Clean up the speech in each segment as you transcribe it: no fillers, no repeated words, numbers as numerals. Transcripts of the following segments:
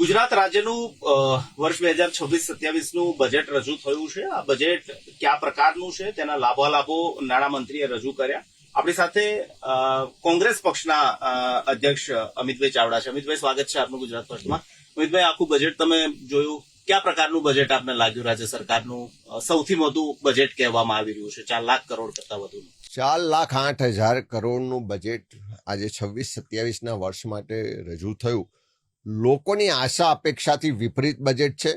ગુજરાત રાજ્યનું વર્ષ 2026-27નું બજેટ રજૂ થયું છે. આ બજેટ કયા પ્રકારનું છે તેના લાભાલાભો નાણામંત્રીએ રજૂ કર્યા. આપણી સાથે કોંગ્રેસ પક્ષના અધ્યક્ષ અમિતભાઈ ચાવડા છે. અમિતભાઈ, સ્વાગત છે આપનું ગુજરાત ફર્સ્ટમાં. અમિતભાઈ, આખું બજેટ તમે જોયું, કયા પ્રકારનું બજેટ આપને લાગ્યું? રાજ્ય સરકારનું સૌથી વધુ બજેટ કહેવામાં આવી રહ્યું છે, 4 લાખ કરોડ કરતા વધુ. 4,08,000 કરોડનું બજેટ આજે 26-27ના વર્ષ માટે રજૂ થયું. લોકોની આશા અપેક્ષાથી વિપરીત બજેટ છે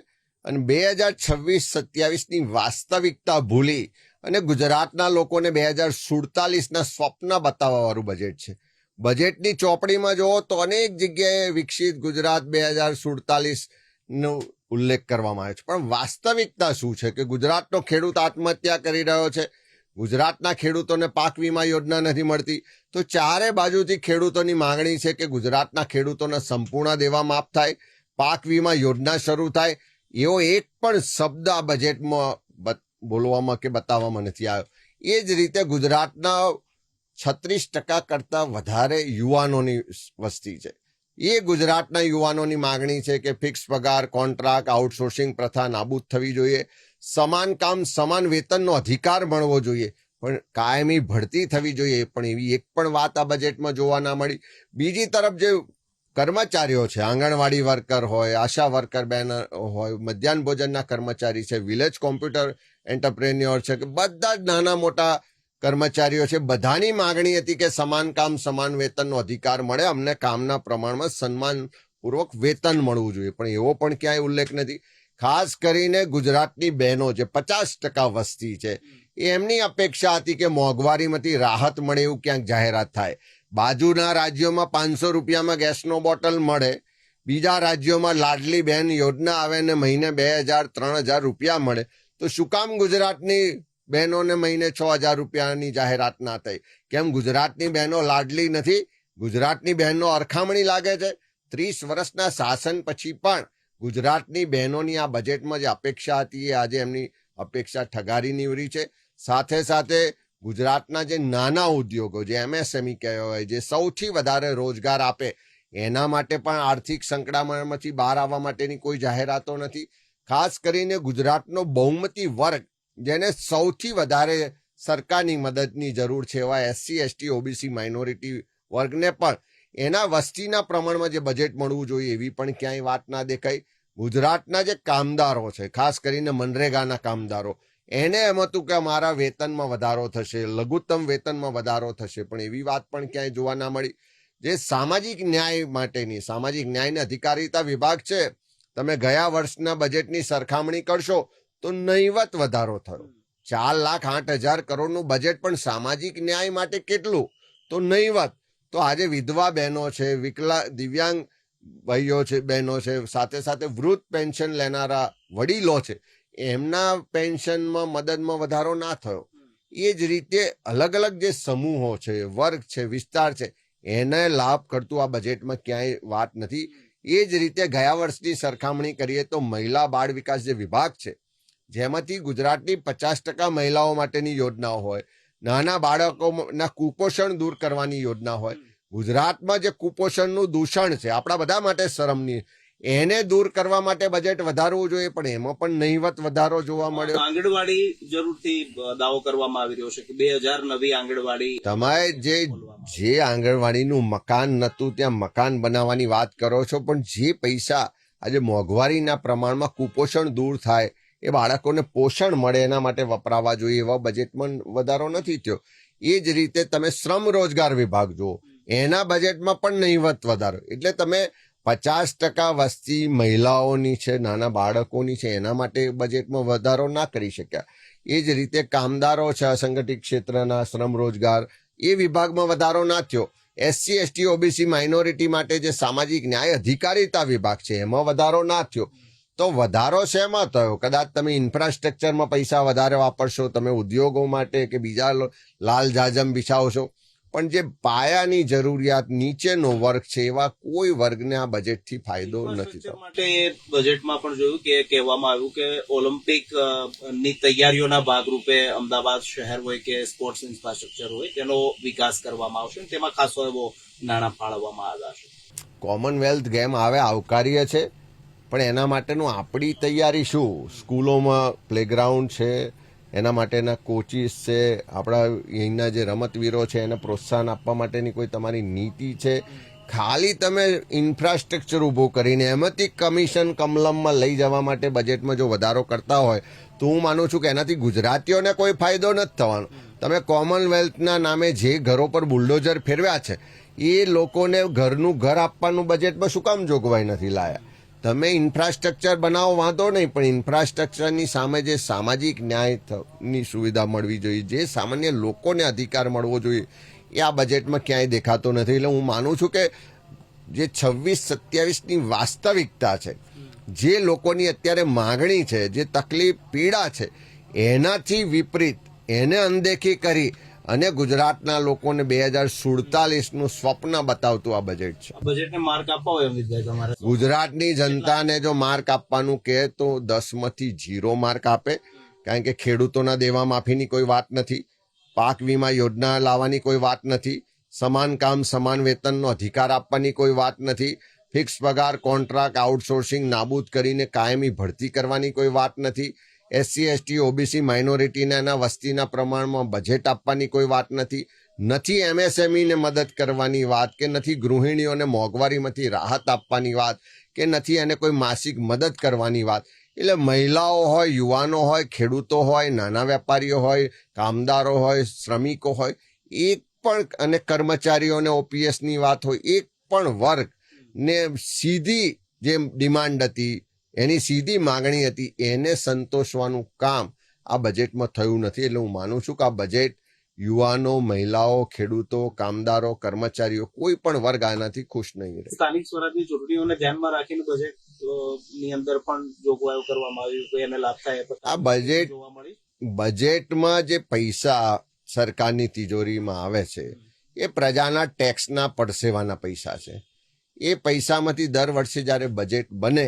અને 2026-27ની વાસ્તવિકતા ભૂલી અને ગુજરાતના લોકોને 2047ના સ્વપ્ન બતાવવાવાળું બજેટ છે. બજેટની ચોપડીમાં જુઓ તો અનેક જગ્યાએ વિકસિત ગુજરાત 2047નો ઉલ્લેખ કરવામાં આવ્યો છે, પણ વાસ્તવિકતા શું છે કે ગુજરાતનો ખેડૂત આત્મહત્યા કરી રહ્યો છે. ગુજરાતના ખેડૂતોને પાક વીમા યોજના નથી મળતી. તો ચારે બાજુથી ખેડૂતોની માંગણી છે કે ગુજરાતના ખેડૂતોને સંપૂર્ણ દેવા માફ થાય, પાક વીમા યોજના શરૂ થાય. એવો એક પણ શબ્દ આ બજેટમાં બોલવામાં કે બતાવવામાં નથી આવ્યો. એ જ રીતે ગુજરાતના 36% કરતાં વધારે યુવાનોની વસ્તી છે. એ ગુજરાતના યુવાનોની માંગણી છે કે ફિક્સ પગાર, કોન્ટ્રાક્ટ, આઉટસોર્સિંગ પ્રથા નાબૂદ થવી જોઈએ. સમાન કામ સમાન વેતનનો અધિકાર મળવો જોઈએ, પણ કાયમી ભરતી થવી જોઈએ. પણ એવી એક પણ વાત આ બજેટમાં જોવા ના મળી. બીજી તરફ જે કર્મચારીઓ છે, આંગણવાડી વર્કર હોય, આશા વર્કર બેન હોય, મધ્યાહન ભોજનના કર્મચારી છે, વિલેજ કોમ્પ્યુટર એન્ટરપ્રેન્યોર છે, કે બધા જ નાના મોટા કર્મચારીઓ છે, બધાની માંગણી હતી કે સમાન કામ સમાન વેતનનો અધિકાર મળે, અમને કામના પ્રમાણમાં સન્માનપૂર્વક વેતન મળવું જોઈએ. પણ એવો પણ ક્યાંય ઉલ્લેખ નથી. ખાસ કરીને ગુજરાતની બહેનો જે 50% વસ્તી છે, એમની અપેક્ષા હતી કે મોંઘવારીમાંથી રાહત મળે એવું ક્યાંક જાહેરાત થાય. બાજુના રાજ્યોમાં 500 રૂપિયામાં ગેસનો બોટલ મળે, બીજા રાજ્યોમાં લાડલી બહેન યોજના આવે ને મહિને 2,000-3,000 રૂપિયા મળે. તો શું કામ ગુજરાતની બહેનોને મહિને 6,000 રૂપિયાની જાહેરાત ના થઈ? કેમ ગુજરાતની બહેનો લાડલી નથી? ગુજરાતની બહેનો અરખામણી લાગે છે? 30 વર્ષના શાસન પછી પણ ગુજરાતની બહેનોની આ બજેટમાં જે અપેક્ષા હતી એ આજે એમની અપેક્ષા ઠગારી નીવડી છે. સાથે સાથે ગુજરાતના જે નાના ઉદ્યોગો, જે MSME કહેવાય, જે સૌથી વધારે રોજગાર આપે, એના માટે પણ આર્થિક સંકળામણમાંથી બહાર આવવા માટેની કોઈ જાહેરાતો નથી. ખાસ કરીને ગુજરાતનો બહુમતી વર્ગ, જેને સૌથી વધારે સરકારની મદદની જરૂર છે, એવા SC, ST, OBC માઇનોરિટી વર્ગને પણ એના વસ્તીના પ્રમાણમાં જે બજેટ મળવું જોઈએ એવી પણ ક્યાંય વાત ના દેખાઈ. ગુજરાતના જે કામદારો છે, ખાસ કરીને મનરેગાના કામદારો, એને એમ હતું કે અમારા વેતનમાં વધારો થશે, લઘુત્તમ વેતનમાં વધારો થશે, પણ એવી વાત પણ ક્યાંય જોવા ના મળી. જે સામાજિક ન્યાય માટેની, સામાજિક ન્યાયને અધિકારીતા વિભાગ છે, તમે ગયા વર્ષના બજેટની સરખામણી કરશો તો નહીવત વધારો થયો. 4,08,000 કરોડનું બજેટ, પણ સામાજિક ન્યાય માટે કેટલું? તો નહીવત. તો આજે વિધવા બહેનો છે, દિવ્યાંગ ભાઈઓ છે, બહેનો છે, સાથે સાથે વૃદ્ધ પેન્શન લેનારા વડીલો છે, એમના પેન્શનમાં મદદમાં વધારો ના થયો. એ જ રીતે અલગ અલગ જે સમૂહો છે, વર્ગ છે, વિસ્તાર છે, એને લાભ કરતું આ બજેટમાં ક્યાંય વાત નથી. એ જ રીતે ગયા વર્ષની સરખામણી કરીએ તો મહિલા બાળ વિકાસ જે વિભાગ છે, જેમાંથી ગુજરાતની 50% મહિલાઓ માટેની યોજનાઓ હોય, નાના બાળકોના કુપોષણ દૂર કરવાની યોજના હોય. ગુજરાતમાં જે કુપોષણનું દૂષણ છે, આપણા બધા માટે શરમની, એને દૂર કરવા માટે બજેટ વધારવું જોઈએ, પણ એમાં પણ નહીવત વધારો જોવા મળ્યો. આંગણવાડી જરૂરથી દાવો કરવામાં આવી રહ્યો છે કે 2,000 નવી આંગણવાડી. તમે જે આંગણવાડીનું મકાન નતું ત્યાં મકાન બનાવવાની વાત કરો છો, પણ જે પૈસા આજે મોંઘવારીના પ્રમાણમાં કુપોષણ દૂર થાય, એ બાળકોને પોષણ મળે, એના માટે વપરાવા જોઈએ, એવા બજેટમાં વધારો નથી થયો. એ જ રીતે તમે શ્રમ રોજગાર વિભાગ જુઓ, એના બજેટમાં પણ નહીવત વધારો. એટલે તમે 50% વસ્તી મહિલાઓની છે, નાના બાળકોની છે, એના માટે બજેટમાં વધારો ના કરી શક્યા. એ જ રીતે કામદારો છે, અસંગઠિત ક્ષેત્રના શ્રમ રોજગાર, એ વિભાગમાં વધારો ના થયો. SC, ST, OBC માઇનોરિટી માટે જે સામાજિક ન્યાય અધિકારીતા વિભાગ છે, એમાં વધારો ના થયો. તો વધારો શેમાં થયો? કદાચ તમે ઇન્ફ્રાસ્ટ્રક્ચરમાં પૈસા વધારે વાપરશો, તમે ઉદ્યોગો માટે કે બીજા લાલ જાજમ બિછાવશો, પણ જે પાયાની જરૂરિયાત નીચેનો વર્ગ છે, એવા કોઈ વર્ગને આ બજેટથી ફાયદો નથી થતો. માટે બજેટમાં પણ જોયું કે કહેવામાં આવ્યું કે ઓલિમ્પિક ની તૈયારીઓના ભાગરૂપે અમદાવાદ શહેર હોય કે સ્પોર્ટ્સ ઇન્ફ્રાસ્ટ્રક્ચર હોય, તેનો વિકાસ કરવામાં આવશે, તેમાં ખાસો એવો નાણાં ફાળવવામાં આવ્યા છે. કોમનવેલ્થ ગેમ આવે આવકાર્ય છે, પણ એના માટેનું આપણી તૈયારી શું? સ્કૂલોમાં પ્લેગ્રાઉન્ડ છે, એના માટેના કોચિસ છે, આપણા અહીંના જે રમતવીરો છે એને પ્રોત્સાહન આપવા માટેની કોઈ તમારી નીતિ છે? ખાલી તમે ઇન્ફ્રાસ્ટ્રક્ચર ઊભું કરીને એમાંથી કમિશન કમલમમાં લઈ જવા માટે બજેટમાં જો વધારો કરતા હોય તો હું માનું છું કે એનાથી ગુજરાતીઓને કોઈ ફાયદો નથી થવાનો. તમે કોમનવેલ્થના નામે જે ઘરો પર બુલડોઝર ફેરવ્યા છે એ લોકોને ઘરનું ઘર આપવાનું બજેટમાં શું કામ જોગવાઈ નથી લાયા? તમે ઇન્ફ્રાસ્ટ્રક્ચર બનાવો વાંધો નહીં, પણ ઇન્ફ્રાસ્ટ્રક્ચરની સામે જે સામાજિક ન્યાયની સુવિધા મળવી જોઈએ, જે સામાન્ય લોકોને અધિકાર મળવો જોઈએ, એ આ બજેટમાં ક્યાંય દેખાતો નથી. એટલે હું માનું છું કે જે 26-27ની વાસ્તવિકતા છે, જે લોકોની અત્યારે માગણી છે, જે તકલીફ પીડા છે, એનાથી વિપરીત એને અનદેખી કરી અને ગુજરાતના લોકોને 2047નું સ્વપ્ન બતાવતું આ બજેટ છે. બજેટને માર્ક આપવા હોય અમિતભાઈ તમારે? ગુજરાતની જનતાને જો માર્ક આપવાનું કહે તો 10માંથી 0 માર્ક આપે, કારણ કે ખેડૂતોના દેવા માફીની કોઈ વાત નથી, પાક વીમા યોજના લાવવાની કોઈ વાત નથી, સમાન કામ સમાન વેતનનો અધિકાર આપવાની કોઈ વાત નથી, ફિક્સ પગાર કોન્ટ્રાક્ટ આઉટસોર્સિંગ નાબૂદ કરીને કાયમી ભરતી કરવાની કોઈ વાત નથી, SC ST OBC માઇનોરિટીના એના વસ્તીના પ્રમાણમાં બજેટ આપવાની કોઈ વાત નથી, નથી MSME ને મદદ કરવાની વાત, કે નથી ગૃહિણીઓને મોંઘવારીમાંથી રાહત આપવાની વાત, કે નથી એને કોઈ માસિક મદદ કરવાની વાત. એટલે મહિલાઓ હોય, યુવાનો હોય, ખેડૂતો હોય, નાના વેપારીઓ હોય, કામદારો હોય, શ્રમિકો હોય, એક પણ, અને કર્મચારીઓને OPSની વાત હોય, એક પણ વર્ગને સીધી જે ડિમાન્ડ હતી, એની સીધી માગણી હતી, એને સંતોષવાનું કામ આ બજેટમાં થયું નથી. એટલે હું માનું છું કે આ બજેટ યુવાનો, મહિલાઓ, ખેડૂતો, કામદારો, કર્મચારીઓ, કોઈ પણ વર્ગ આનાથી ખુશ નહીં રહે. સ્થાનિક સ્વરાજની ચૂંટણીઓને ધ્યાનમાં રાખીને બજેટ ની અંદર પણ જોગવાઈઓ કરવામાં આવી, કોઈ એને લાભ થાય આ બજેટમાં જે પૈસા સરકારની તિજોરીમાં આવે છે એ પ્રજાના ટેક્સના પડસેવાના પૈસા છે. એ પૈસામાંથી દર વર્ષે જ્યારે બજેટ બને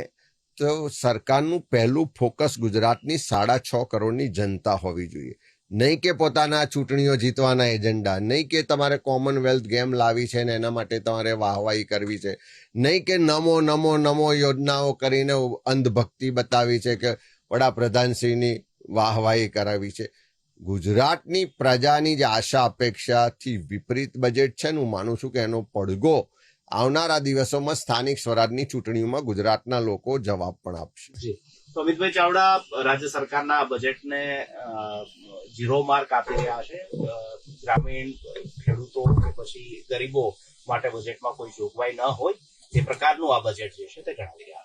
તો સરકારનું પહેલું ફોકસ ગુજરાતની 6.5 કરોડની જનતા હોવી જોઈએ. નહીં કે પોતાના ચૂંટણીઓ જીતવાના એજન્ડા, નહીં કે તમારે કોમનવેલ્થ ગેમ લાવી છે ને એના માટે તમારે વાહવાહી કરવી છે, નહીં કે નમો નમો નમો યોજનાઓ કરીને અંધભક્તિ બતાવી છે કે વડાપ્રધાનશ્રીની વાહવાહી કરાવી છે. ગુજરાતની પ્રજાની જે આશા અપેક્ષાથી વિપરીત બજેટ છે ને, હું માનું છું કે એનો પડઘો આવનારા દિવસોમાં સ્થાનિક સ્વરાજની ચૂંટણીઓમાં ગુજરાતના લોકો જવાબ પણ આપશે. તો અમિતભાઈ ચાવડા રાજ્ય સરકારના બજેટને 0 માર્ક આપી રહ્યા છે. ગ્રામીણ ખેડૂતો કે પછી ગરીબો માટે બજેટમાં કોઈ જોગવાઈ ન હોય તે પ્રકારનું આ બજેટ જે છે તે જણાવી રહ્યા છે.